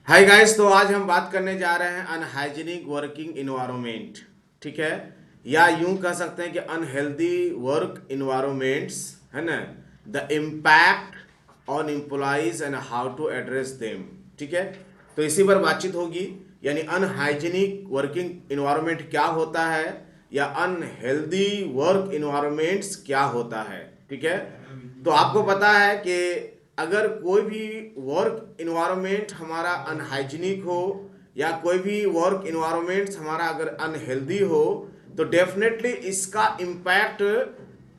Hi guys, तो आज हम बात करने जा रहे हैं अनहाइजीनिक वर्किंग इन्वायरमेंट। ठीक है, या यूं कह सकते हैं कि अनहेल्दी वर्क इन्वायरमेंट्स, है ना। The impact on employees and how to address them. ठीक है, तो इसी पर बातचीत होगी। यानी अनहाइजीनिक वर्किंग इन्वायरमेंट क्या होता है, या अनहेल्दी वर्क इन्वायरमेंट्स क्या होता है। ठीक है, तो आपको पता है कि अगर कोई भी वर्क इन्वायरमेंट हमारा अनहाइजीनिक हो, या कोई भी वर्क इन्वायरमेंट हमारा अगर अनहेल्दी हो, तो डेफिनेटली इसका इम्पैक्ट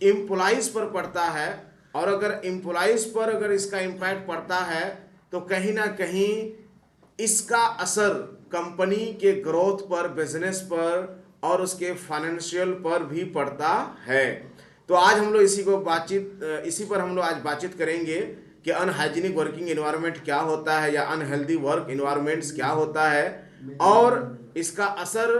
एम्प्लॉइज पर पड़ता है। और अगर एम्प्लॉइज पर अगर इसका इम्पैक्ट पड़ता है, तो कहीं ना कहीं इसका असर कंपनी के ग्रोथ पर, बिजनेस पर और उसके फाइनेंशियल पर भी पड़ता है। तो आज हम लोग इसी पर हम लोग आज बातचीत करेंगे कि अनहाइजीनिक वर्किंग एनवायरनमेंट क्या होता है, या अनहेल्दी वर्क एनवायरनमेंट्स क्या होता है, और इसका असर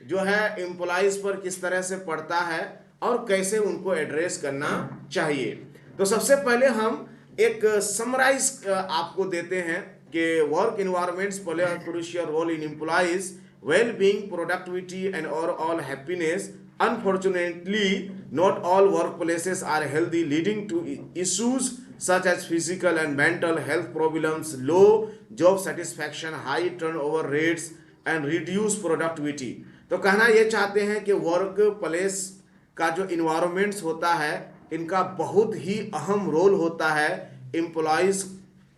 जो है एम्प्लॉइज पर किस तरह से पड़ता है, और कैसे उनको एड्रेस करना चाहिए। तो सबसे पहले हम एक समराइज आपको देते हैं कि work environments play a crucial role in employees well being, productivity and overall happiness. Unfortunately, not all workplaces are healthy, leading to issues such as physical and mental health problems, low job satisfaction, high turnover rates, and reduced productivity. तो कहना ये चाहते हैं कि work place का जो environments होता है, इनका बहुत ही अहम रोल होता है एम्प्लॉयज़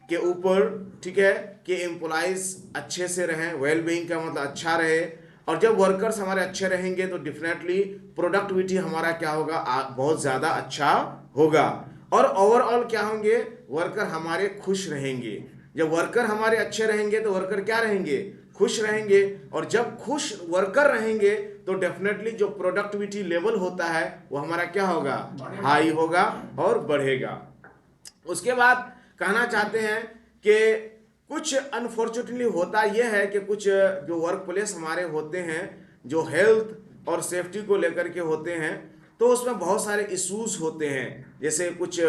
के ऊपर। ठीक है, कि एम्प्लॉयज़ अच्छे से रहें, वेल बीइंग का मतलब अच्छा रहे। और जब वर्कर्स हमारे अच्छे रहेंगे तो डेफिनेटली प्रोडक्टिविटी हमारा क्या होगा, बहुत ज़्यादा अच्छा होगा। और ओवरऑल क्या होंगे, वर्कर हमारे खुश रहेंगे। जब वर्कर हमारे अच्छे रहेंगे तो वर्कर क्या रहेंगे, खुश रहेंगे। और जब खुश वर्कर रहेंगे तो डेफिनेटली जो प्रोडक्टिविटी लेवल होता है वो हमारा क्या होगा, हाई होगा और बढ़ेगा। उसके बाद कहना चाहते हैं कि कुछ अनफॉर्चुनेटली होता यह है कि कुछ जो वर्क प्लेस हमारे होते हैं, जो हेल्थ और सेफ्टी को लेकर के होते हैं, तो उसमें बहुत सारे इश्यूज होते हैं। जैसे कुछ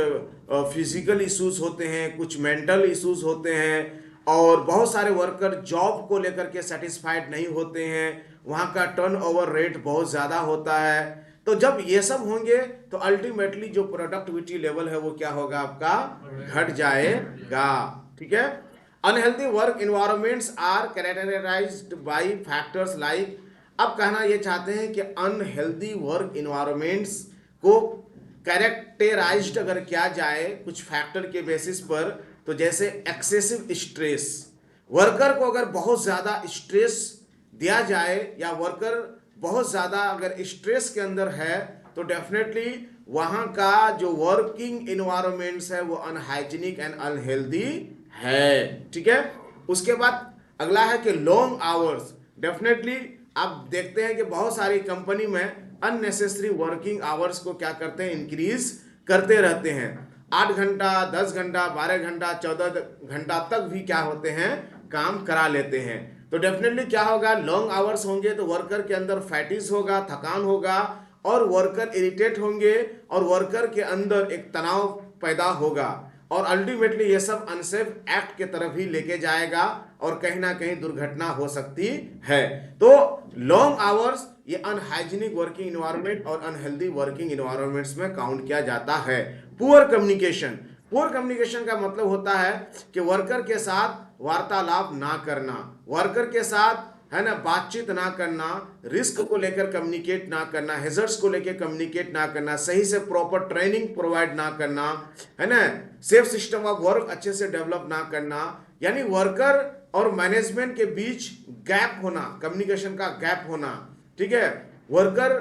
फिजिकल इश्यूज होते हैं, कुछ मेंटल इश्यूज होते हैं, और बहुत सारे वर्कर जॉब को लेकर के सेटिस्फाइड नहीं होते हैं। वहाँ का टर्नओवर रेट बहुत ज़्यादा होता है। तो जब ये सब होंगे तो अल्टीमेटली जो प्रोडक्टिविटी लेवल है वो क्या होगा, आपका घट जाएगा। ठीक है, unhealthy work environments are characterised by factors like. अब कहना ये चाहते हैं कि अनहेल्दी वर्क इन्वायरमेंट्स को कैरेक्टराइज्ड अगर किया जाए कुछ फैक्टर के बेसिस पर, तो जैसे एक्सेसिव स्ट्रेस। वर्कर को अगर बहुत ज़्यादा स्ट्रेस दिया जाए, या वर्कर बहुत ज़्यादा अगर स्ट्रेस के अंदर है, तो डेफिनेटली वहाँ का जो वर्किंग इन्वायरमेंट्स है वो अनहाइजीनिक एंड अनहेल्दी है। ठीक है, उसके बाद अगला है कि लॉन्ग आवर्स। डेफिनेटली आप देखते हैं कि बहुत सारी कंपनी में अननेसेसरी वर्किंग आवर्स को क्या करते हैं, इंक्रीज करते रहते हैं। 8 घंटा, 10 घंटा, 12 घंटा, 14 घंटा तक भी क्या होते हैं, काम करा लेते हैं। तो डेफिनेटली क्या होगा, लॉन्ग आवर्स होंगे तो वर्कर के अंदर फैटिस होगा, थकान होगा, और वर्कर इरिटेट होंगे, और वर्कर के अंदर एक तनाव पैदा होगा, और अल्टीमेटली ये सब अनसेफ एक्ट के तरफ ही लेके जाएगा, और कहीं ना कहीं दुर्घटना हो सकती है। तो लॉन्ग आवर्स ये अनहाइजीनिक वर्किंग इन्वायरमेंट और अनहेल्दी वर्किंग इन्वायरमेंट्स में काउंट किया जाता है। Poor communication. पुअर कम्युनिकेशन का मतलब होता है कि वर्कर के साथ वार्तालाप ना करना, वर्कर के साथ, है ना, बातचीत ना करना, रिस्क को लेकर कम्युनिकेट ना करना, हेजर्ट्स को लेकर कम्युनिकेट ना करना, सही से प्रॉपर ट्रेनिंग प्रोवाइड ना करना, है ना, सेफ सिस्टम ऑफ वर्क अच्छे से डेवलप ना करना। यानी वर्कर और मैनेजमेंट के बीच गैप होना, कम्युनिकेशन का गैप होना। ठीक है, वर्कर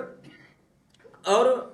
और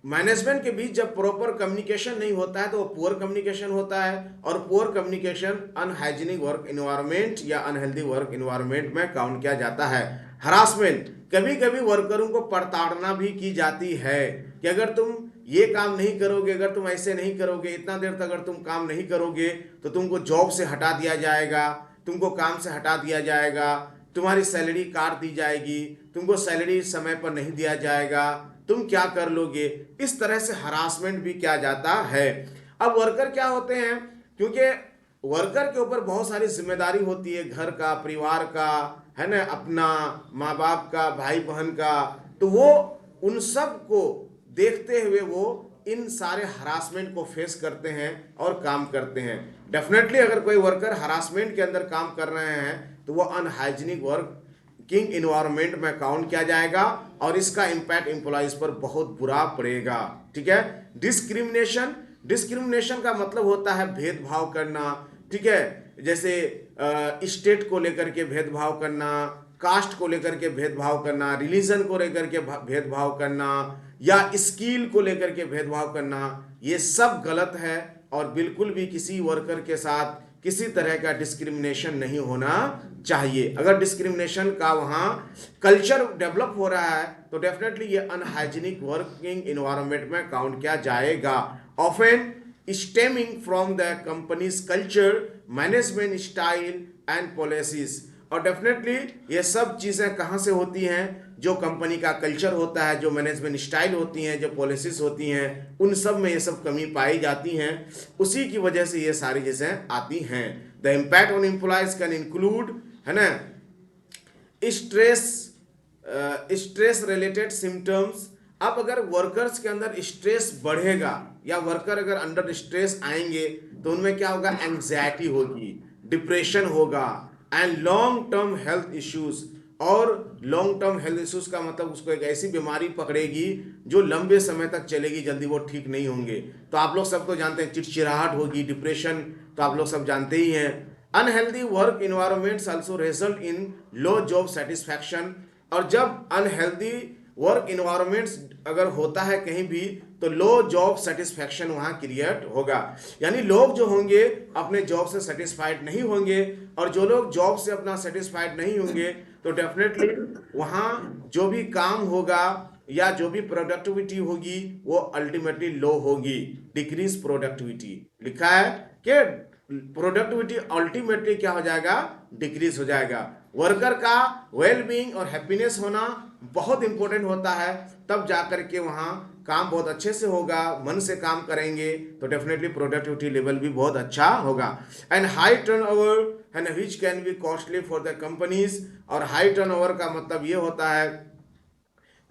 मैनेजमेंट के बीच जब प्रॉपर कम्युनिकेशन नहीं होता है तो वो पुअर कम्युनिकेशन होता है, और poor communication unhygienic work environment या अनहेल्दी वर्क इन्वायरमेंट में काउंट किया जाता है। हरासमेंट। कभी कभी वर्करों को प्रताड़ना भी की जाती है कि अगर तुम ये काम नहीं करोगे, अगर तुम ऐसे नहीं करोगे, इतना देर तक अगर तुम काम नहीं करोगे तो तुमको जॉब से हटा दिया जाएगा, तुमको काम से हटा दिया जाएगा, तुम्हारी सैलरी काट दी जाएगी, तुमको सैलरी समय पर नहीं दिया जाएगा, तुम क्या कर लोगे। इस तरह से हरासमेंट भी किया जाता है। अब वर्कर क्या होते हैं, क्योंकि वर्कर के ऊपर बहुत सारी जिम्मेदारी होती है, घर का, परिवार का, है ना, अपना माँ बाप का, भाई बहन का, तो वो उन सब को देखते हुए वो इन सारे हरासमेंट को फेस करते हैं और काम करते हैं। डेफिनेटली अगर कोई वर्कर हरासमेंट के अंदर काम कर रहे हैं तो वो अनहाइजीनिक वर्किंग इन्वायरमेंट में काउंट किया जाएगा और इसका इम्पैक्ट एम्प्लॉइज पर बहुत बुरा पड़ेगा। ठीक है। डिस्क्रिमिनेशन, डिस्क्रिमिनेशन का मतलब होता है भेदभाव करना। ठीक है, जैसे स्टेट को लेकर के भेदभाव करना, कास्ट को लेकर के भेदभाव करना, रिलीजन को लेकर के भेदभाव करना, या स्किल को लेकर के भेदभाव करना, ये सब गलत है और बिल्कुल भी किसी वर्कर के साथ किसी तरह का डिस्क्रिमिनेशन नहीं होना चाहिए। अगर डिस्क्रिमिनेशन का वहाँ कल्चर डेवलप हो रहा है तो डेफिनेटली ये अनहाइजीनिक वर्किंग इन्वायरमेंट में काउंट किया जाएगा। Often stemming from the companies culture, management style and policies. और डेफिनेटली ये सब चीज़ें कहाँ से होती हैं? जो कंपनी का कल्चर होता है, जो मैनेजमेंट स्टाइल होती हैं, जो पॉलिसीज होती हैं, उन सब में ये सब कमी पाई जाती हैं। उसी की वजह से ये सारी चीज़ें आती हैं। The impact on employees can include, है ना, स्ट्रेस, स्ट्रेस रिलेटेड सिम्टम्स। अब अगर वर्कर्स के अंदर स्ट्रेस बढ़ेगा या वर्कर अगर अंडर स्ट्रेस आएंगे तो उनमें क्या होगा? एंग्जाइटी होगी, डिप्रेशन होगा and long term health issues. और लॉन्ग टर्म हेल्थ इश्यूज का मतलब उसको एक ऐसी बीमारी पकड़ेगी जो लंबे समय तक चलेगी, जल्दी वो ठीक नहीं होंगे। तो आप लोग सब तो जानते हैं, चिड़चिड़ाहट होगी, डिप्रेशन तो आप लोग सब जानते ही हैं। Unhealthy work environments also result in low job satisfaction. और जब अनहेल्दी वर्क इन्वायरमेंट्स अगर होता है कहीं भी तो लो जॉब सेटिस्फैक्शन वहाँ क्रिएट होगा। यानी लोग जो होंगे अपने जॉब से सेटिस्फाइड नहीं होंगे, और जो लोग जॉब से अपना सेटिस्फाइड नहीं होंगे तो डेफिनेटली वहाँ जो भी काम होगा या जो भी प्रोडक्टिविटी होगी वो अल्टीमेटली लो होगी, डिक्रीज प्रोडक्टिविटी। लिखा है कि प्रोडक्टिविटी अल्टीमेटली क्या हो जाएगा? डिक्रीज हो जाएगा। वर्कर का वेल बीइंग और हैप्पीनेस होना बहुत इंपॉर्टेंट होता है, तब जाकर के वहाँ काम बहुत अच्छे से होगा, मन से काम करेंगे तो डेफिनेटली प्रोडक्टिविटी लेवल भी बहुत अच्छा होगा। And high turnover and which can be costly for the companies. और हाई टर्नओवर का मतलब ये होता है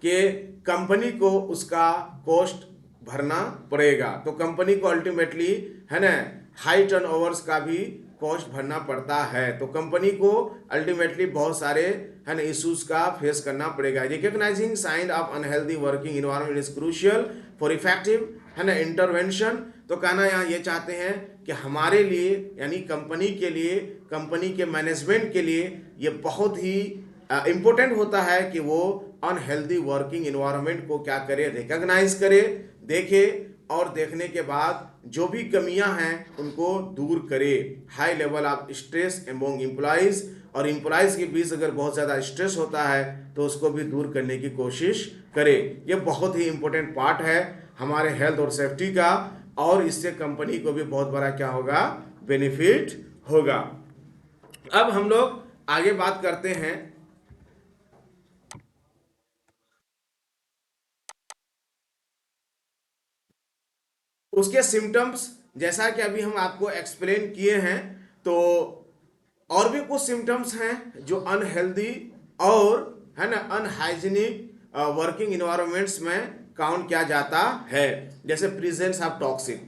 कि कंपनी को उसका कॉस्ट भरना पड़ेगा। तो कंपनी को अल्टीमेटली, है ना, हाई टर्नओवर्स का भी कॉस्ट भरना पड़ता है। तो कंपनी को अल्टीमेटली बहुत सारे, है ना, इश्यूज का फेस करना पड़ेगा। Recognising sign of unhealthy working environment is crucial for effective, है ना, इंटरवेंशन। तो कहना यहाँ ये चाहते हैं कि हमारे लिए, यानी कंपनी के लिए, कंपनी के मैनेजमेंट के लिए ये बहुत ही इम्पोर्टेंट होता है कि वो अनहेल्दी वर्किंग इन्वायरमेंट को क्या करे? रिकॉग्नाइज करे, देखे, और देखने के बाद जो भी कमियां हैं उनको दूर करे। High level of stress among employees, और एम्प्लॉइज के बीच अगर बहुत ज़्यादा स्ट्रेस होता है तो उसको भी दूर करने की कोशिश करे। ये बहुत ही इंपॉर्टेंट पार्ट है हमारे हेल्थ और सेफ्टी का, और इससे कंपनी को भी बहुत बड़ा क्या होगा? बेनिफिट होगा। अब हम लोग आगे बात करते हैं उसके सिम्टम्स। जैसा कि अभी हम आपको एक्सप्लेन किए हैं, तो और भी कुछ सिम्टम्स हैं जो अनहेल्दी और, है ना, अनहाइजीनिक वर्किंग इन्वायरमेंट्स में काउंट किया जाता है। जैसे प्रेजेंस ऑफ टॉक्सिक।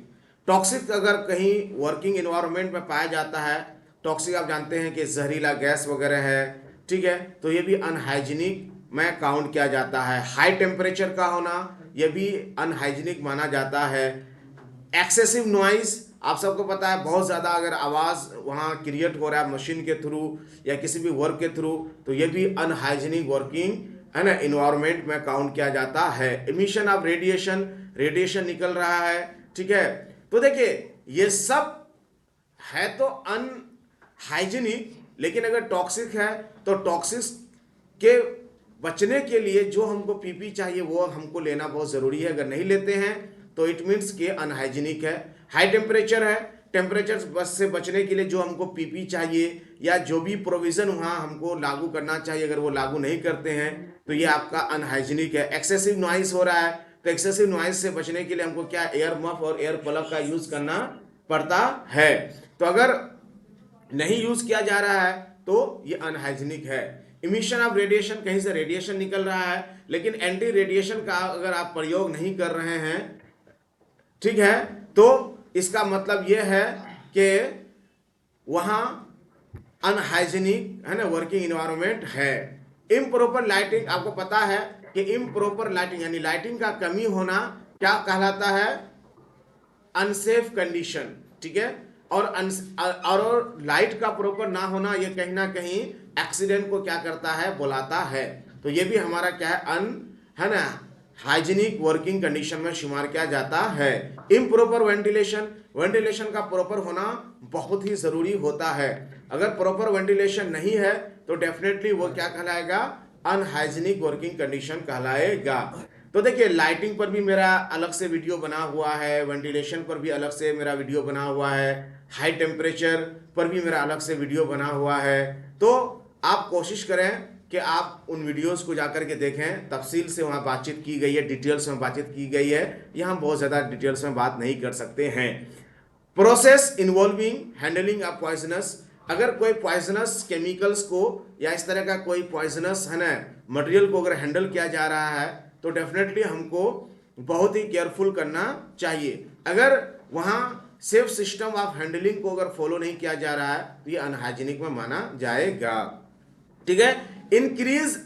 टॉक्सिक अगर कहीं वर्किंग इन्वायरमेंट में पाया जाता है, टॉक्सिक आप जानते हैं कि जहरीला गैस वगैरह है, ठीक है, तो ये भी अनहाइजीनिक में काउंट किया जाता है। हाई टेम्परेचर का होना यह भी अनहाइजीनिक माना जाता है। एक्सेसिव नॉइज, आप सबको पता है बहुत ज़्यादा अगर आवाज़ वहाँ क्रिएट हो रहा है मशीन के थ्रू या किसी भी वर्क के थ्रू, तो ये भी अनहाइजीनिक वर्किंग, है ना, इन्वायरमेंट में काउंट किया जाता है। एमिशन ऑफ रेडिएशन, रेडिएशन निकल रहा है, ठीक है। तो देखिए ये सब है तो अनहाइजीनिक, लेकिन अगर टॉक्सिक है तो टॉक्सिक के बचने के लिए जो हमको पीपी चाहिए वो हमको लेना बहुत ज़रूरी है। अगर नहीं लेते हैं तो इट मीन्स के अनहाइजीनिक है। हाई टेम्परेचर है, टेम्परेचर बस से बचने के लिए जो हमको पीपी चाहिए या जो भी प्रोविज़न वहाँ हमको लागू करना चाहिए, अगर वो लागू नहीं करते हैं तो ये आपका अनहाइजीनिक है। एक्सेसिव नॉइस हो रहा है, तो एक्सेसिव नॉइस से बचने के लिए हमको क्या, एयर मफ और एयर प्लग का यूज़ करना पड़ता है। तो अगर नहीं यूज किया जा रहा है तो ये अनहाइजीनिक है। इमिशन ऑफ रेडिएशन, कहीं से रेडिएशन निकल रहा है लेकिन एंटी रेडिएशन का अगर आप प्रयोग नहीं कर रहे हैं, ठीक है, तो इसका मतलब यह है कि वहां अनहाइजीनिक है ना वर्किंग इन्वायरमेंट है। इम्प्रॉपर लाइटिंग, आपको पता है कि इम्प्रॉपर लाइटिंग यानी लाइटिंग का कमी होना क्या कहलाता है, अनसेफ कंडीशन, ठीक है। और लाइट का प्रॉपर ना होना ये कहीं ना कहीं एक्सीडेंट को क्या करता है, बुलाता है। तो ये भी हमारा क्या है, है ना, हाइजीनिक वर्किंग कंडीशन में शुमार किया जाता है। इम्प्रॉपर वेंटिलेशन, वेंटिलेशन का प्रॉपर होना बहुत ही जरूरी होता है। अगर प्रॉपर वेंटिलेशन नहीं है तो डेफिनेटली वो क्या कहलाएगा, अनहाइजीनिक वर्किंग कंडीशन कहलाएगा। तो देखिए लाइटिंग पर भी मेरा अलग से वीडियो बना हुआ है, वेंटिलेशन पर भी अलग से मेरा वीडियो बना हुआ है, हाई टेम्परेचर पर भी मेरा अलग से वीडियो बना हुआ है। तो आप कोशिश करें कि आप उन वीडियोस को जाकर के देखें, तफसील से वहाँ बातचीत की गई है, डिटेल्स में बातचीत की गई है। यहाँ बहुत ज़्यादा डिटेल्स में बात नहीं कर सकते हैं। Process involving handling of poisonous, अगर कोई पॉइजनस केमिकल्स को या इस तरह का कोई पॉइजनस है ना मटेरियल को अगर हैंडल किया जा रहा है तो डेफिनेटली हमको बहुत ही केयरफुल करना चाहिए। अगर वहाँ सेफ सिस्टम ऑफ हैंडलिंग को अगर फॉलो नहीं किया जा रहा है तो ये अनहाइजीनिक में माना जाएगा, ठीक है। इंक्रीज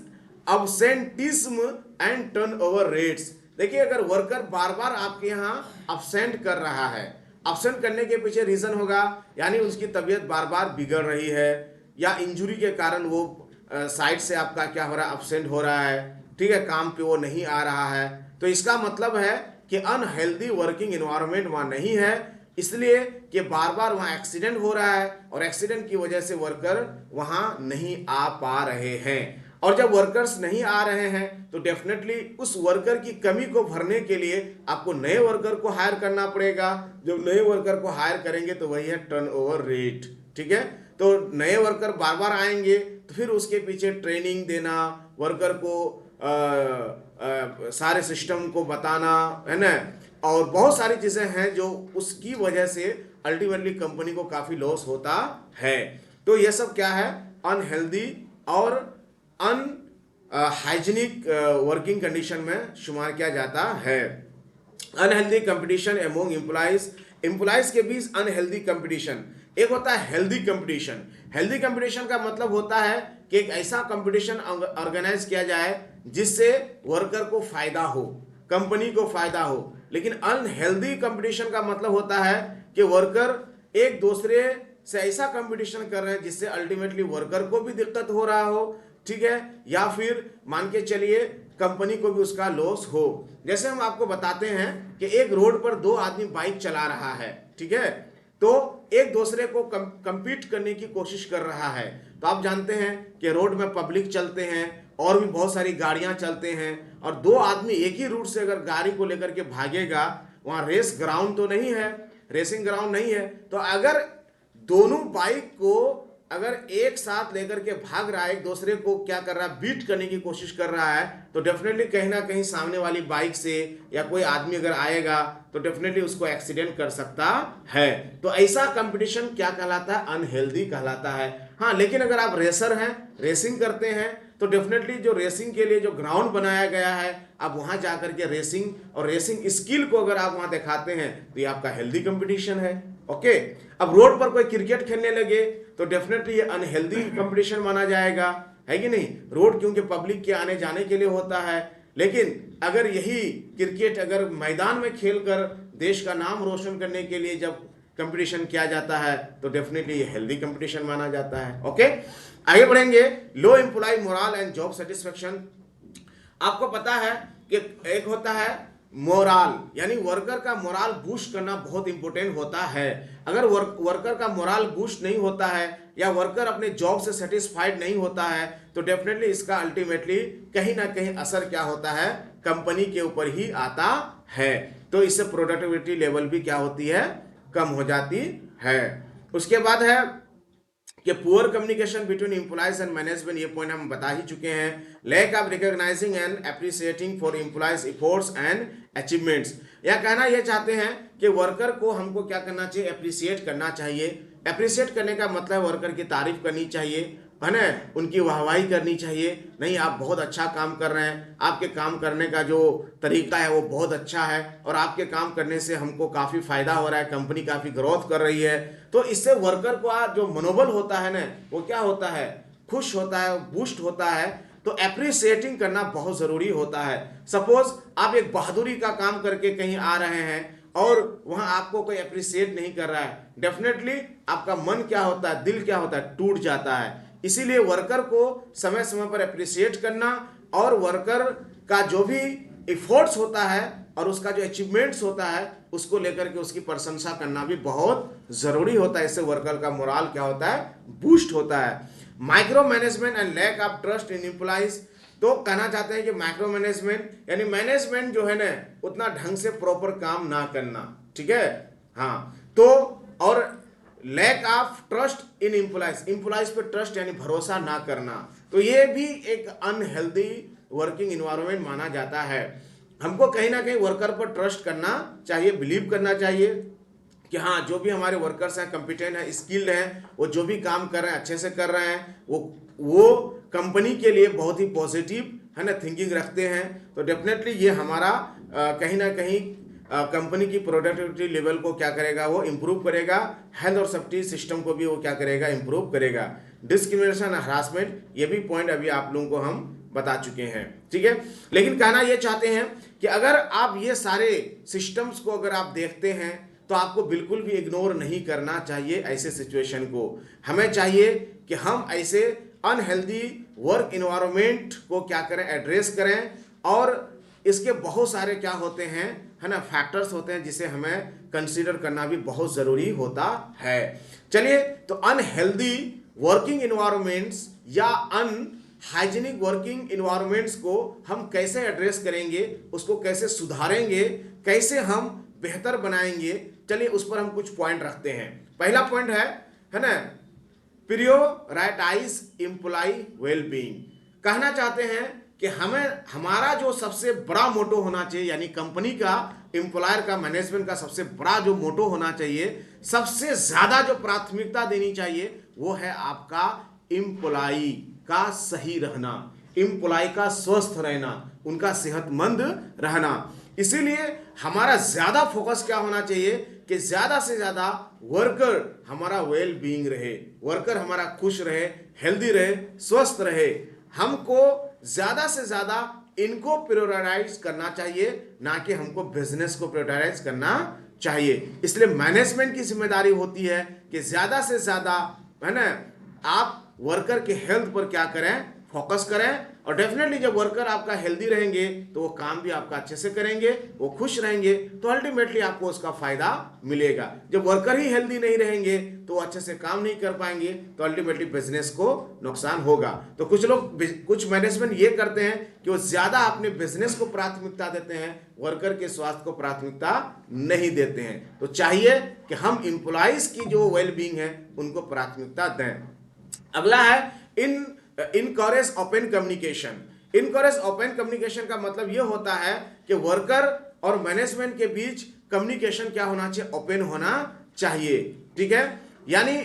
अब्सेंटिज्म एंड टर्नओवर रेट्स, देखिए अगर वर्कर बार बार आपके यहाँ अब्सेंट कर रहा है, अब्सेंट करने के पीछे रीजन होगा यानी उसकी तबीयत बार बार बिगड़ रही है या इंजुरी के कारण वो साइड से आपका क्या हो रहा है, अब्सेंट हो रहा है, ठीक है, काम पे वो नहीं आ रहा है, तो इसका मतलब है कि अनहेल्दी वर्किंग एनवायरनमेंट वहाँ नहीं है, इसलिए कि बार बार वहाँ एक्सीडेंट हो रहा है और एक्सीडेंट की वजह से वर्कर वहाँ नहीं आ पा रहे हैं। और जब वर्कर्स नहीं आ रहे हैं तो डेफिनेटली उस वर्कर की कमी को भरने के लिए आपको नए वर्कर को हायर करना पड़ेगा। जब नए वर्कर को हायर करेंगे तो वही है टर्नओवर रेट, ठीक है। तो नए वर्कर बार बार आएंगे तो फिर उसके पीछे ट्रेनिंग देना, वर्कर को सारे सिस्टम को बताना, है ना, और बहुत सारी चीज़ें हैं जो उसकी वजह से अल्टीमेटली कंपनी को काफ़ी लॉस होता है। तो ये सब क्या है, अनहेल्दी और हाइजीनिक वर्किंग कंडीशन में शुमार किया जाता है। Unhealthy competition among employees, employees के बीच अनहेल्दी कंपटीशन, एक होता है हेल्दी कंपटीशन। हेल्दी कंपटीशन का मतलब होता है कि एक ऐसा कंपटीशन ऑर्गेनाइज किया जाए जिससे वर्कर को फायदा हो, कंपनी को फायदा हो। लेकिन अनहेल्दी कंपटीशन का मतलब होता है कि वर्कर एक दूसरे से ऐसा कंपटीशन कर रहे हैं जिससे अल्टीमेटली वर्कर को भी दिक्कत हो रहा हो, ठीक है, या फिर मान के चलिए कंपनी को भी उसका लॉस हो। जैसे हम आपको बताते हैं कि एक रोड पर दो आदमी बाइक चला रहा है, ठीक है, तो एक दूसरे को कंपीट करने की कोशिश कर रहा है। तो आप जानते हैं कि रोड में पब्लिक चलते हैं और भी बहुत सारी गाड़ियां चलते हैं, और दो आदमी एक ही रूट से अगर गाड़ी को लेकर के भागेगा, वहां रेस ग्राउंड तो नहीं है, रेसिंग ग्राउंड नहीं है, तो अगर दोनों बाइक को अगर एक साथ लेकर के भाग रहा है, एक दूसरे को क्या कर रहा है, बीट करने की कोशिश कर रहा है, तो डेफिनेटली कहीं ना कहीं सामने वाली बाइक से या कोई आदमी अगर आएगा तो डेफिनेटली उसको एक्सीडेंट कर सकता है। तो ऐसा कंपटीशन क्या कहलाता है, अनहेल्दी कहलाता है। हाँ, लेकिन अगर आप रेसर हैं, रेसिंग करते हैं, तो डेफिनेटली जो रेसिंग के लिए जो ग्राउंड बनाया गया है, आप वहां जाकर के रेसिंग और रेसिंग स्किल को अगर आप वहां दिखाते हैं तो ये आपका हेल्दी कंपटीशन है। ओके, अब रोड पर कोई क्रिकेट खेलने लगे तो डेफिनेटली ये अनहेल्दी कंपटीशन माना जाएगा, है कि नहीं। रोड क्योंकि पब्लिक के आने जाने के लिए होता है, लेकिन अगर यही क्रिकेट अगर मैदान में खेलकर देश का नाम रोशन करने के लिए जब कंपटीशन किया जाता है तो डेफिनेटली ये हेल्दी कंपटीशन माना जाता है। ओके, आगे बढ़ेंगे। Low employee morale and job satisfaction, आपको पता है कि एक होता है मोरल, यानी वर्कर का मोरल बूस्ट करना बहुत इंपॉर्टेंट होता है। अगर वर्कर का मोरल बूस्ट नहीं होता है या वर्कर अपने जॉब से सेटिस्फाइड नहीं होता है तो डेफिनेटली इसका अल्टीमेटली कहीं ना कहीं असर क्या होता है, कंपनी के ऊपर ही आता है। तो इससे प्रोडक्टिविटी लेवल भी क्या होती है, कम हो जाती है। उसके बाद है कि poor communication between employees and management, ये पॉइंट हम बता ही चुके हैं। Lack of recognising and appreciating for employees efforts and achievements, यह कहना यह चाहते हैं कि वर्कर को हमको क्या करना चाहिए, अप्रिशिएट करना चाहिए। अप्रिशिएट करने का मतलब वर्कर की तारीफ करनी चाहिए, है ना, उनकी वाहवाही करनी चाहिए। नहीं, आप बहुत अच्छा काम कर रहे हैं, आपके काम करने का जो तरीका है वो बहुत अच्छा है और आपके काम करने से हमको काफ़ी फायदा हो रहा है, कंपनी काफ़ी ग्रोथ कर रही है। तो इससे वर्कर को जो मनोबल होता है ना, वो क्या होता है, खुश होता है, बूस्ट होता है। तो अप्रिशिएटिंग करना बहुत ज़रूरी होता है। सपोज आप एक बहादुरी का काम करके कहीं आ रहे हैं और वहां आपको कोई अप्रिशिएट नहीं कर रहा है, डेफिनेटली आपका मन क्या होता है, दिल क्या होता है, टूट जाता है। इसीलिए वर्कर को समय समय पर अप्रिशिएट करना और वर्कर का जो भी एफर्ट्स होता है और उसका जो अचीवमेंट्स होता है उसको लेकर के उसकी प्रशंसा करना भी बहुत ज़रूरी होता है। इससे वर्कर का मोराल क्या होता है, बूस्ट होता है। Micro management and lack of trust in employees, तो कहना चाहते हैं कि माइक्रो मैनेजमेंट यानी मैनेजमेंट जो है ना उतना ढंग से प्रॉपर काम ना करना, ठीक है। हाँ, तो और lack of trust in employees पे ट्रस्ट यानी भरोसा ना करना, तो ये भी एक अनहेल्दी वर्किंग इन्वायरमेंट माना जाता है। हमको कहीं ना कहीं वर्कर पर ट्रस्ट करना चाहिए, बिलीव करना चाहिए कि हाँ, जो भी हमारे वर्कर्स हैं कॉम्पिटेंट हैं, स्किल्ड हैं, वो जो भी काम कर रहे हैं अच्छे से कर रहे हैं, वो कंपनी के लिए बहुत ही पॉजिटिव, है ना, थिंकिंग रखते हैं। तो डेफिनेटली ये हमारा कहीं ना कहीं कंपनी की प्रोडक्टिविटी लेवल को क्या करेगा, वो इम्प्रूव करेगा। हेल्थ और सेफ्टी सिस्टम को भी वो क्या करेगा, इम्प्रूव करेगा। डिस्क्रिमिनेशन, हरासमेंट, ये भी पॉइंट अभी आप लोगों को हम बता चुके हैं, ठीक है। लेकिन कहना ये चाहते हैं कि अगर आप ये सारे सिस्टम्स को अगर आप देखते हैं तो आपको बिल्कुल भी इग्नोर नहीं करना चाहिए ऐसे सिचुएशन को। हमें चाहिए कि हम ऐसे अनहेल्दी वर्क इन्वायरमेंट को क्या करें, एड्रेस करें। और इसके बहुत सारे क्या होते हैं, है ना, फैक्टर्स होते हैं जिसे हमें कंसीडर करना भी बहुत ज़रूरी होता है। चलिए, तो अनहेल्दी वर्किंग इन्वायरमेंट्स या हाइजीनिक वर्किंग इन्वायरमेंट्स को हम कैसे एड्रेस करेंगे, उसको कैसे सुधारेंगे, कैसे हम बेहतर बनाएंगे, चलिए उस पर हम कुछ पॉइंट रखते हैं। पहला पॉइंट है ना, प्रायोरिटाइज एम्प्लॉय वेलबींग। कहना चाहते हैं कि हमारा जो सबसे बड़ा मोटो होना चाहिए, यानी कंपनी का, एम्प्लॉयर का, मैनेजमेंट का सबसे बड़ा जो मोटो होना चाहिए, सबसे ज्यादा जो प्राथमिकता देनी चाहिए, वो है आपका एम्प्लॉय का सही रहना, एम्प्लॉय का स्वस्थ रहना, उनका सेहतमंद रहना। इसीलिए हमारा ज्यादा फोकस क्या होना चाहिए कि ज्यादा से ज्यादा वर्कर हमारा वेल बीइंग रहे, वर्कर हमारा खुश रहे, हेल्दी रहे, स्वस्थ रहे। हमको ज्यादा से ज्यादा इनको प्रायोरिटाइज करना चाहिए, ना कि हमको बिजनेस को प्रायोरिटाइज करना चाहिए। इसलिए मैनेजमेंट की जिम्मेदारी होती है कि ज्यादा से ज्यादा, है ना, आप वर्कर के हेल्थ पर क्या करें, फोकस करें। और डेफिनेटली जब वर्कर आपका हेल्दी रहेंगे तो वो काम भी आपका अच्छे से करेंगे, वो खुश रहेंगे, तो अल्टीमेटली आपको उसका फायदा मिलेगा। जब वर्कर ही हेल्दी नहीं रहेंगे तो वो अच्छे से काम नहीं कर पाएंगे, तो अल्टीमेटली बिजनेस को नुकसान होगा। तो कुछ मैनेजमेंट ये करते हैं कि वो ज्यादा अपने बिजनेस को प्राथमिकता देते हैं, वर्कर के स्वास्थ्य को प्राथमिकता नहीं देते हैं। तो चाहिए कि हम एम्प्लॉइज की जो वेलबींग है उनको प्राथमिकता दें। अगला है encourage open communication. Encourage open communication का मतलब यह होता है कि वर्कर और मैनेजमेंट के बीच कम्युनिकेशन क्या होना चाहिए, ओपन होना चाहिए, ठीक है। यानी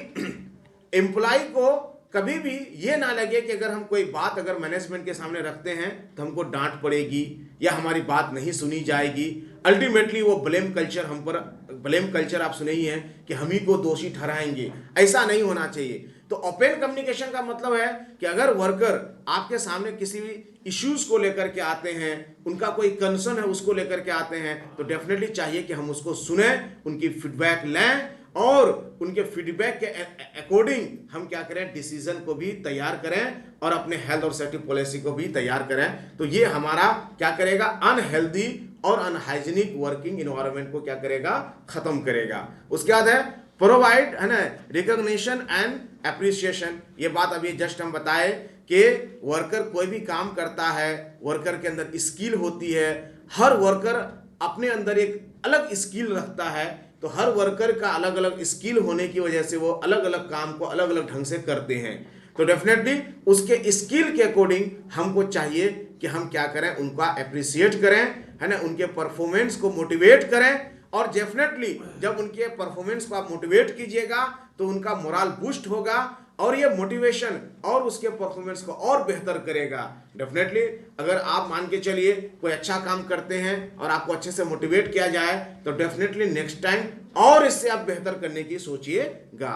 एम्प्लॉय को कभी भी ये ना लगे कि अगर हम कोई बात अगर मैनेजमेंट के सामने रखते हैं तो हमको डांट पड़ेगी या हमारी बात नहीं सुनी जाएगी। अल्टीमेटली वो ब्लेम कल्चर, हम पर ब्लेम कल्चर आप सुने ही हैं कि हम ही को दोषी ठहराएंगे, ऐसा नहीं होना चाहिए। तो ओपन कम्युनिकेशन का मतलब है कि अगर वर्कर आपके सामने किसी भी इश्यूज को लेकर के आते हैं, उनका कोई कंसर्न है उसको लेकर के आते हैं, तो डेफिनेटली चाहिए कि हम उसको सुने, उनकी फीडबैक लें और उनके फीडबैक के अकॉर्डिंग हम क्या करें, डिसीजन को भी तैयार करें और अपने हेल्थ और सेफ्टी पॉलिसी को भी तैयार करें। तो ये हमारा क्या करेगा, अनहेल्दी और अनहाइजीनिक वर्किंग इन्वायरमेंट को क्या करेगा, खत्म करेगा। उसके बाद है प्रोवाइड, है ना, रिकॉग्निशन एंड एप्रिसिएशन। ये बात अभी जस्ट हम बताए कि वर्कर कोई भी काम करता है, वर्कर के अंदर स्किल होती है, हर वर्कर अपने अंदर एक अलग स्किल रखता है। तो हर वर्कर का अलग अलग स्किल होने की वजह से वो अलग अलग काम को अलग अलग ढंग से करते हैं। तो डेफिनेटली उसके स्किल के अकॉर्डिंग हमको चाहिए कि हम क्या करें, उनका अप्रिशिएट करें, है ना, उनके परफॉर्मेंस को मोटिवेट करें। और डेफिनेटली जब उनके परफॉर्मेंस को आप मोटिवेट कीजिएगा तो उनका मोरल बूस्ट होगा और ये मोटिवेशन और उसके परफॉर्मेंस को और बेहतर करेगा। डेफिनेटली अगर आप मान के चलिए कोई अच्छा काम करते हैं और आपको अच्छे से मोटिवेट किया जाए तो डेफिनेटली नेक्स्ट टाइम और इससे आप बेहतर करने की सोचिएगा।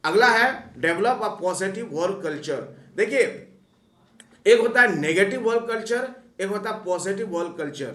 अगला है develop a positive work culture. देखिए, एक होता है नेगेटिव वर्क कल्चर, एक होता है पॉजिटिव वर्क कल्चर।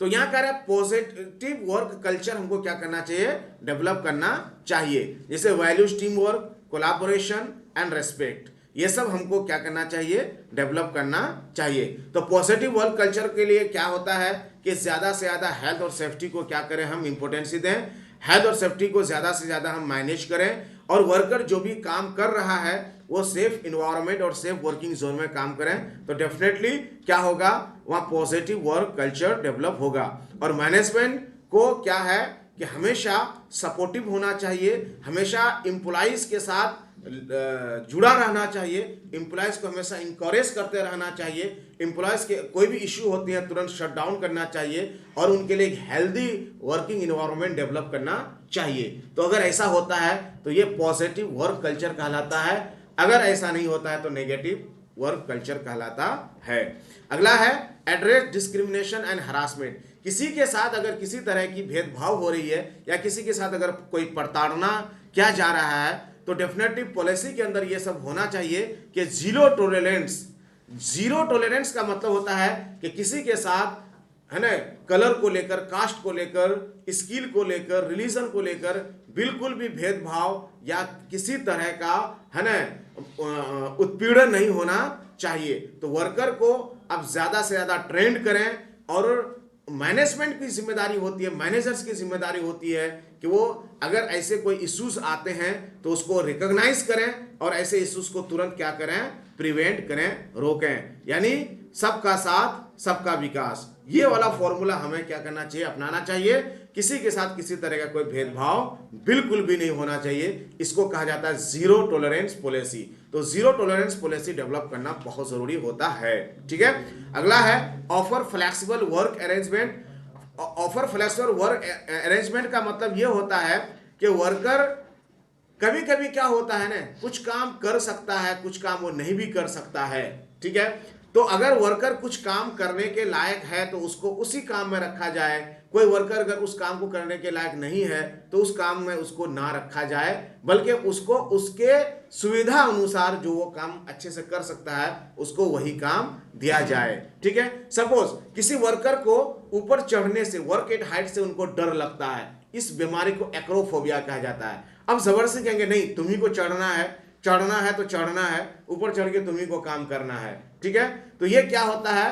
तो यहां कह रहा है पॉजिटिव वर्क कल्चर हमको क्या करना चाहिए, डेवलप करना चाहिए। जैसे values, team work, collaboration and respect, ये सब हमको क्या करना चाहिए, डेवलप करना चाहिए। तो पॉजिटिव वर्क कल्चर के लिए क्या होता है कि ज्यादा से ज्यादा हेल्थ और सेफ्टी को क्या करें, हम इंपॉर्टेंस दें, हेल्थ और सेफ्टी को ज्यादा से ज्यादा हम मैनेज करें, और वर्कर जो भी काम कर रहा है वो सेफ इन्वायरमेंट और सेफ वर्किंग जोन में काम करें। तो डेफिनेटली क्या होगा, वहां पॉजिटिव वर्क कल्चर डेवलप होगा। और मैनेजमेंट को क्या है कि हमेशा सपोर्टिव होना चाहिए, हमेशा एम्प्लॉइज के साथ जुड़ा रहना चाहिए, एम्प्लॉयज को हमेशा इंकरेज करते रहना चाहिए, एम्प्लॉयज के कोई भी इश्यू होती है तुरंत शट डाउन करना चाहिए और उनके लिए एक हेल्दी वर्किंग इन्वायरमेंट डेवलप करना चाहिए। तो अगर ऐसा होता है तो ये पॉजिटिव वर्क कल्चर कहलाता है, अगर ऐसा नहीं होता है तो नेगेटिव वर्क कल्चर कहलाता है। अगला है एड्रेस डिस्क्रिमिनेशन एंड हरासमेंट। किसी के साथ अगर किसी तरह की भेदभाव हो रही है या किसी के साथ अगर कोई प्रताड़ना किया जा रहा है तो डेफिनेटली पॉलिसी के अंदर ये सब होना चाहिए कि जीरो टॉलरेंस। जीरो टॉलरेंस का मतलब होता है कि किसी के साथ है ना कलर को लेकर, कास्ट को लेकर, स्किल को लेकर, रिलीजन को लेकर बिल्कुल भी भेदभाव या किसी तरह का है ना उत्पीड़न नहीं होना चाहिए। तो वर्कर को अब ज्यादा से ज्यादा ट्रेंड करें और मैनेजमेंट की जिम्मेदारी होती है, मैनेजर्स की जिम्मेदारी होती है कि वो अगर ऐसे कोई इश्यूज आते हैं तो उसको रिकॉग्नाइज करें और ऐसे इश्यूज को तुरंत क्या करें, प्रिवेंट करें, रोकें। यानी सबका साथ सबका विकास, ये वाला फॉर्मूला हमें क्या करना चाहिए, अपनाना चाहिए। किसी के साथ किसी तरह का कोई भेदभाव बिल्कुल भी नहीं होना चाहिए। इसको कहा जाता है जीरो टॉलरेंस पॉलिसी। तो जीरो टॉलरेंस पॉलिसी डेवलप करना बहुत जरूरी होता है। ठीक है, अगला है offer flexible work arrangement. Offer flexible work arrangement का मतलब यह होता है कि वर्कर कभी कभी क्या होता है ना, कुछ काम कर सकता है, कुछ काम वो नहीं भी कर सकता है। ठीक है, तो अगर वर्कर कुछ काम करने के लायक है तो उसको उसी काम में रखा जाए। कोई वर्कर अगर उस काम को करने के लायक नहीं है तो उस काम में उसको ना रखा जाए, बल्कि उसको उसके सुविधा अनुसार जो वो काम अच्छे से कर सकता है उसको वही काम दिया जाए। ठीक है, सपोज किसी वर्कर को ऊपर चढ़ने से, वर्क एट हाइट से उनको डर लगता है, इस बीमारी को एक्रोफोबिया कहा जाता है। अब जबरदस्ती कहेंगे नहीं तुम्ही को चढ़ना है तो चढ़ना है, ऊपर चढ़ के तुम्ही को काम करना है। ठीक है, तो ये क्या होता है,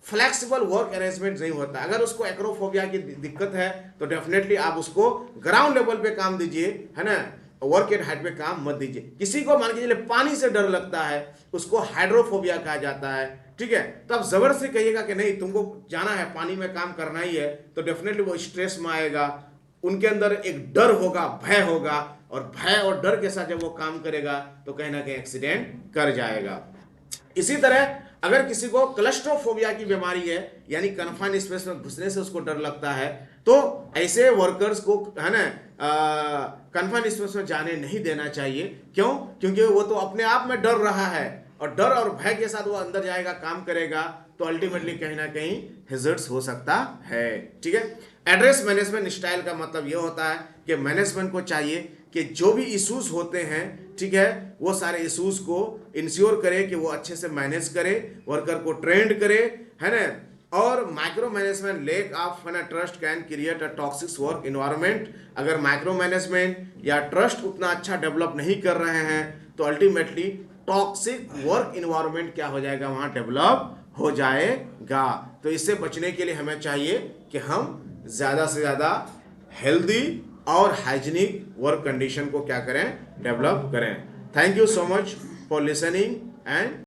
फ्लेक्सिबल वर्क अरेंजमेंट नहीं होता। अगर उसको एक्रोफोबिया की दिक्कत है तो डेफिनेटली आप उसको ग्राउंड लेवल पे काम दीजिए, है ना, वर्क एट हाइट पे काम मत दीजिए। किसी को मान के चलिए पानी से डर लगता है, उसको हाइड्रोफोबिया कहा जाता है। ठीक है, तो आप जबरदस्ती कहिएगा कि नहीं तुमको जाना है, पानी में काम करना ही है, तो डेफिनेटली वो स्ट्रेस में आएगा, उनके अंदर एक डर होगा, भय होगा, और भय और डर के साथ जब वो काम करेगा तो कहीं ना कहीं एक्सीडेंट कर जाएगा। इसी तरह अगर किसी को क्लस्ट्रोफोबिया की बीमारी है, यानी कन्फाइंड स्पेस में घुसने से उसको डर लगता है, तो ऐसे वर्कर्स को है ना कन्फाइंड स्पेस में जाने नहीं देना चाहिए। क्यों? क्योंकि वो तो अपने आप में डर रहा है और डर और भय के साथ वो अंदर जाएगा, काम करेगा, तो अल्टीमेटली कहीं ना कहीं हैजर्ड्स हो सकता है। ठीक है, एड्रेस मैनेजमेंट स्टाइल का मतलब ये होता है कि मैनेजमेंट को चाहिए कि जो भी इश्यूज होते हैं, ठीक है, वो सारे इश्यूज को इंश्योर करे कि वो अच्छे से मैनेज करे, वर्कर को ट्रेंड करे, है ना। और micro management, lake of trust can create a toxic work environment. अगर माइक्रो मैनेजमेंट या ट्रस्ट उतना अच्छा डेवलप नहीं कर रहे हैं तो अल्टीमेटली टॉक्सिक वर्क इन्वायरमेंट क्या हो जाएगा, वहां डेवलप हो जाएगा। तो इससे बचने के लिए हमें चाहिए कि हम ज्यादा से ज्यादा हेल्दी और हाइजीनिक वर्क कंडीशन को क्या करें, डेवलप करें। Thank you so much for listening and